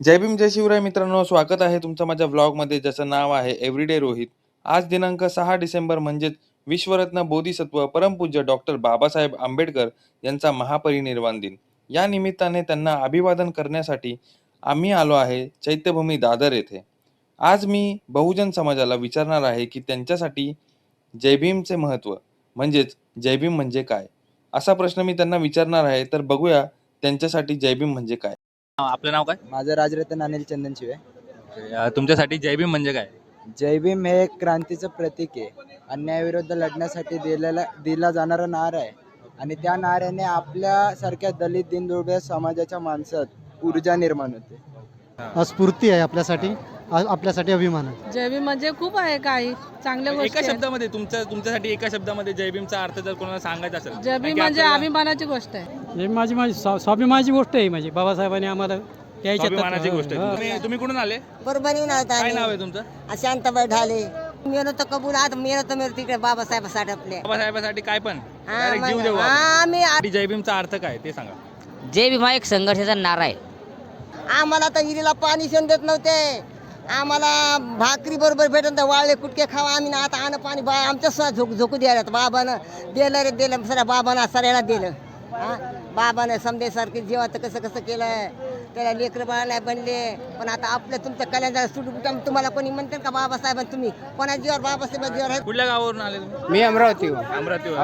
जय भीम जय शिवराय मित्रांनो, स्वागत आहे तुमचं माझ्या व्लॉगमध्ये ज्याचं नाव आहे एव्हरीडे रोहित. आज दिनांक 6 डिसेंबर म्हणजेच विश्वरत्न बोधिसत्व परमपूज्य डॉक्टर बाबासाहेब आंबेडकर यांचा महापरिनिर्वाण दिन. या निमित्ताने त्यांना अभिवादन करण्यासाठी आम्ही आलो आहे चैत्यभूमी दादर येथे. आज मी बहुजन समाजाला विचारणार आहे की त्यांच्यासाठी जय भीमचे महत्त्व म्हणजेच जय भीम म्हणजे काय, असा प्रश्न मी त्यांना विचारणार आहे. तर बघूया त्यांच्यासाठी जय भीम म्हणजे काय. आपलं नाव काय? माझं राजरत्न अनिल चंदन शिवे. तुमच्यासाठी जय भीम म्हणजे काय? जय भीम हे एक क्रांतीचं प्रतीक आहे. अन्यायाविरुद्ध लढण्यासाठी दिला जाणारा नारा आहे आणि त्या नाऱ्याने आपल्यासारख्या दलित दिनदुबळ्या समाजाच्या माणसात ऊर्जा निर्माण होते. स्फूर्ती आहे आपल्यासाठी अभिमान आहे. जय भीम म्हणजे खूप आहे काही चांगल्या एका गोष्टी आहेत. शब्दामध्ये तुमच्यासाठी एका शब्दामध्ये जय भीमचा अर्थ जर कोणाला सांगायचा असेल, जय भीम कारण की म्हणजे आपल्याला अभिमानाची गोष्ट आहे. हे माझी स्वाभिमानाची गोष्ट आहे. माझी बाबासाहेबांनी आम्हाला स्वाभिमानाची गोष्ट आहे. तुम्ही कुठून आले? परभणीहून आलो काय आम्ही. नाव आहे तुमचं? शांताबाई ढाले. मेलो तर कबूल, आता मेलो तिकडे बाबासाहेबासाठी आपले. बाबासाहेबासाठी काय पण हा, Direct जीव मग- देऊ हा, आपण. आम्ही आणि जय भीमचा अर्थ काय ते सांगा. जय भीम हा एक संघर्षाचा नारा आहे. आम्हाला तर हिरीला पाणी शेण देत नव्हते. आम्हाला भाकरी बरोबर भेटत नव्हतं. वाळले कुटके खावा आम्ही ना. आता पाणी आमच्या सुद्धा झोकू द्यायला बाबानं दिलं सगळ्या बाबानं सगळ्याला दिलं. हा, बाबानं समजेसारखं जेव्हा कसं कसं केलं. त्याला लेकरं बाळ नाही बनले. पण आता आपल्या तुमच्या कल्याण सुटू तुम्हाला कोणी म्हणते का बाबासाहेब तुम्ही कोणा जीवर बाबासाहेब जीवर आहे. कुठल्या गावावरून आले तुम्ही? मी अमरावती अमरावतीवर.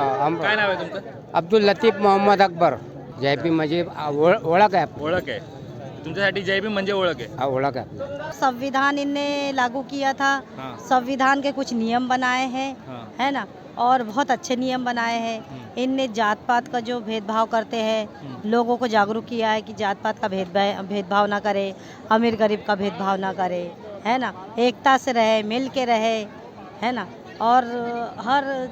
काय नाव आहे तुमचं? अब्दुल लतीफ मोहम्मद अकबर. जय भीम म्हणजे ओळख आहे. ओळख आहे. तुमच्यासाठी जय भीम म्हणजे ओळख आहे. हा, ओळख आहे. संविधान इनने लागू किया था। हाँ। संविधान के कुछ नियम बनाए हैं, हाँ। है ना, और बहुत अच्छे नियम बनाए हैं। इनने जात पात का जो भेदभाव करते हैं, लोगों को जागरूक किया है कि जात पात का भेदभाव ना करे, अमीर गरीब का भेदभाव ना करे, है ना, एकता से रहे, मिल के रहे, है ना, और हर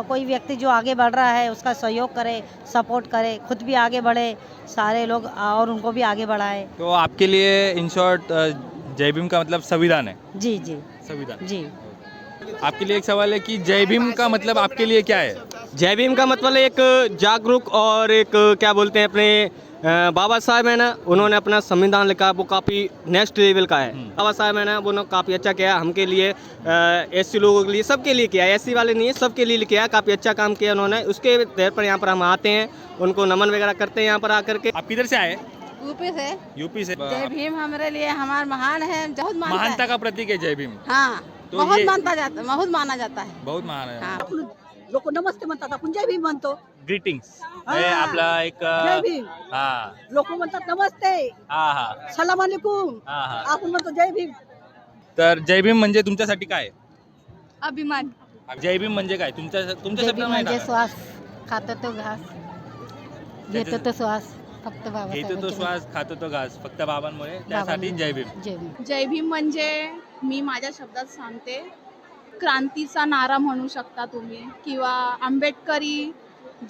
कोई व्यक्ति जो आगे बढ़ रहा है उसका सहयोग करे, सपोर्ट करे, खुद भी आगे बढ़े, सारे लोग और उनको भी आगे बढ़ाए। तो आपके लिए इन शॉर्ट जय भीम का मतलब संविधान है. जी जी संविधान. जी। आपके लिए एक सवाल है कि जय भीम का मतलब आपके लिए क्या है? जय भीम का मतलब एक जागरूक और एक क्या बोलते हैं अपने बाबा साहब है ना, उन्होंने अपना संविधान लिखा, वो काफ़ी नेक्स्ट लेवल का है। बाबा साहब है ना, वो काफ़ी अच्छा किया हमके लिए, एससी लोगों के लिए, सबके लिए किया, एससी वाले नहीं है, सबके लिए किया, काफ़ी अच्छा काम किया उन्होंने। उसके तौर पर यहाँ पर हम आते हैं, उनको नमन वगैरह करते हैं यहाँ पर आकर के। आप किधर से आए? यूपी से। यूपी से. जय भीम हमारे लिए हमारा महान है, बहुत मानता महानता है। का प्रतीक है जय भीम. हाँ, तो बहुत ये- मानता जाता, बहुत माना जाता है। बहुत महान है. हाँ। लोक नमस्ते म्हणतात, आपण जय भीम म्हणतो. ग्रीटिंग्स. हा. हे आपला एक जय भीम. हा लोक म्हणतात नमस्ते, हा हा सलाम अलैकुम, हा हा. आपण म्हणतो जय भीम. तर जय भीम म्हणजे तुमच्यासाठी काय? अभिमान. जय भीम म्हणजे काय तुमच्या जय भीम शब्दामध्ये म्हणजे सांगा. श्वास खातो तो घास, घेतो तो श्वास, फक्त बाबा. घेतो तो श्वास, खातो तो घास, फक्त बाबांमुळे, त्यासाठी जय भीम. जय भीम. जय भीम म्हणजे मी माझ्या शब्दात सांगते, क्रांतीचा नारा म्हणू शकता तुम्ही, किंवा आंबेडकरी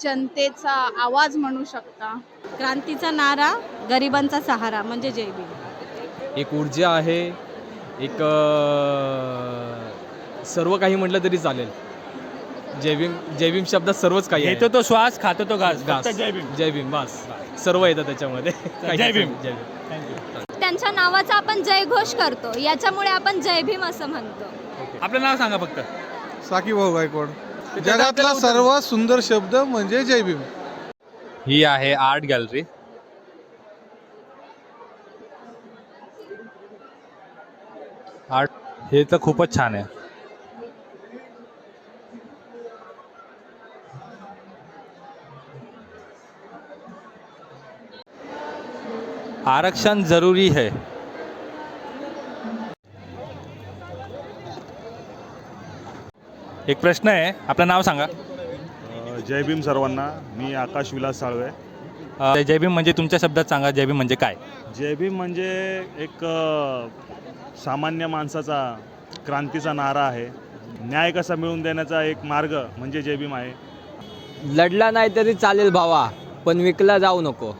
जनतेचा आवाज म्हणू शकता. क्रांतीचा नारा, गरिबांचा सहारा म्हणजे जय भीम. एक ऊर्जा आहे, एक सर्व काही म्हटलं तरी चालेल. जय भीम शब्दात सर्वच काही आहे. घेतो तो श्वास, खातो तो घास, फक्त जय भीम. जय भीम बस सर्व येतं त्याच्यामध्ये. जय भीम. जय भीम. थँक्यू. त्यांच्या नावाचा आपण जयघोष करतो, याच्यामुळे आपण जय भीम असं म्हणतो. आपलं नाव सांगा फक्त. साकी भाऊ गायकवाड. त्याचं जगातला आपल्याला सर्वात सुंदर शब्द म्हणजे जय भीम. ही आहे आर्ट गॅलरी. आर्ट हे तर खूपच छान आहे. आरक्षण जरूरी है. एक प्रश्न आहे, आपलं नाव सांगा. जय भीम सर्वांना. मी आकाश विलास साळवे. जय भीम म्हणजे तुमच्या शब्दात सांगा, जय भीम म्हणजे काय? जय भीम म्हणजे एक सामान्य माणसाचा क्रांतीचा नारा आहे. न्याय कसा मिळवून देण्याचा एक मार्ग म्हणजे जय भीम आहे. लढला नाही तरी चालेल भावा, पण विकला जाऊ नको.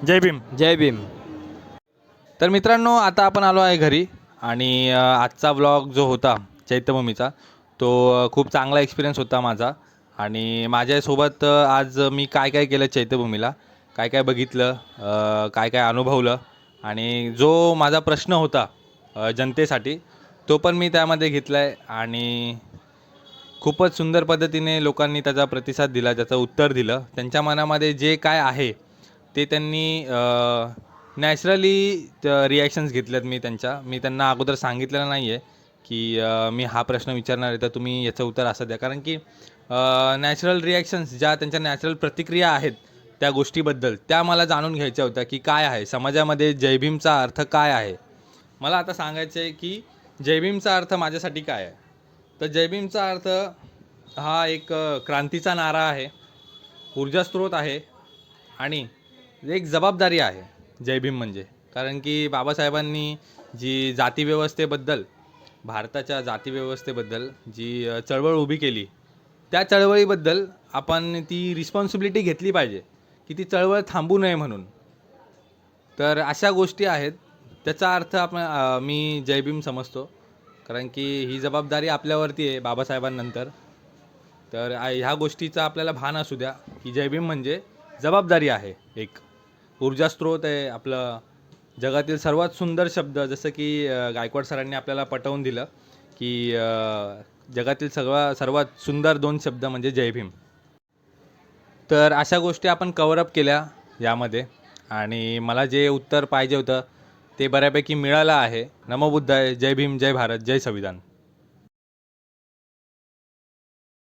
जय भीम. जय भीम. तर मित्रांनो, आता आपण आलो आहे घरी आणि आजचा व्लॉग जो होता चैत्यभूमीचा, तो खूप चांगला एक्सपिरियन्स होता माझा. आणि माझ्यासोबत आज मी काय काय केलं चैत्यभूमीला, काय काय बघितलं, काय काय अनुभवलं, आणि जो माझा प्रश्न होता जनतेसाठी तो पण मी त्यामध्ये घेतला आहे आणि खूपच सुंदर पद्धतीने लोकांनी त्याचा प्रतिसाद दिला, त्याचं उत्तर दिलं. त्यांच्या मनामध्ये जे काय आहे ते त्यांनी नॅचरली रिॲक्शन्स घेतल्यात मी त्यांना अगोदर सांगितलेलं नाही आहे की मी हा प्रश्न विचारणार आहे तर तुम्ही याचं उत्तर असं द्या. कारण की नॅचरल रिॲक्शन्स ज्या त्यांच्या नॅचरल प्रतिक्रिया आहेत त्या गोष्टीबद्दल त्या मला जाणून घ्यायच्या होत्या की काय आहे समाजामध्ये जय भीमचा अर्थ काय आहे. मला आता सांगायचं आहे की जय भीमचा अर्थ माझ्यासाठी काय आहे. तर जय भीमचा अर्थ हा एक क्रांतीचा नारा आहे, ऊर्जास्रोत आहे आणि एक जबाबदारी आहे जय भीम म्हणजे. कारण की बाबासाहेबांनी जी जातीव्यवस्थेबद्दल, भारताच्या जातीव्यवस्थेबद्दल जी चळवळ उभी केली त्या चळवळीबद्दल आपण ती रिस्पॉन्सिबिलिटी घेतली पाहिजे की ती चळवळ थांबू नये म्हणून. तर अशा गोष्टी आहेत, त्याचा अर्थ मी जय भीम समजतो. कारण की ही जबाबदारी आपल्यावरती आहे बाबासाहेबांनंतर. तर ह्या गोष्टीचा आपल्याला भान असू द्या की जय भीम म्हणजे जबाबदारी आहे, एक ऊर्जास्रोत आहे आपलं. जगातील सर्वात सुंदर शब्द जसं की गायकवाड सरांनी आपल्याला पटवून दिलं की जगातील सर्वात सुंदर 2 शब्द म्हणजे जय भीम. तर अशा गोष्टी आपण कव्हरअप केल्या यामध्ये आणि मला जे उत्तर पाहिजे होतं ते बऱ्यापैकी मिळालं आहे. नमो बुद्धाय, जय भीम, जय भारत, जय संविधान.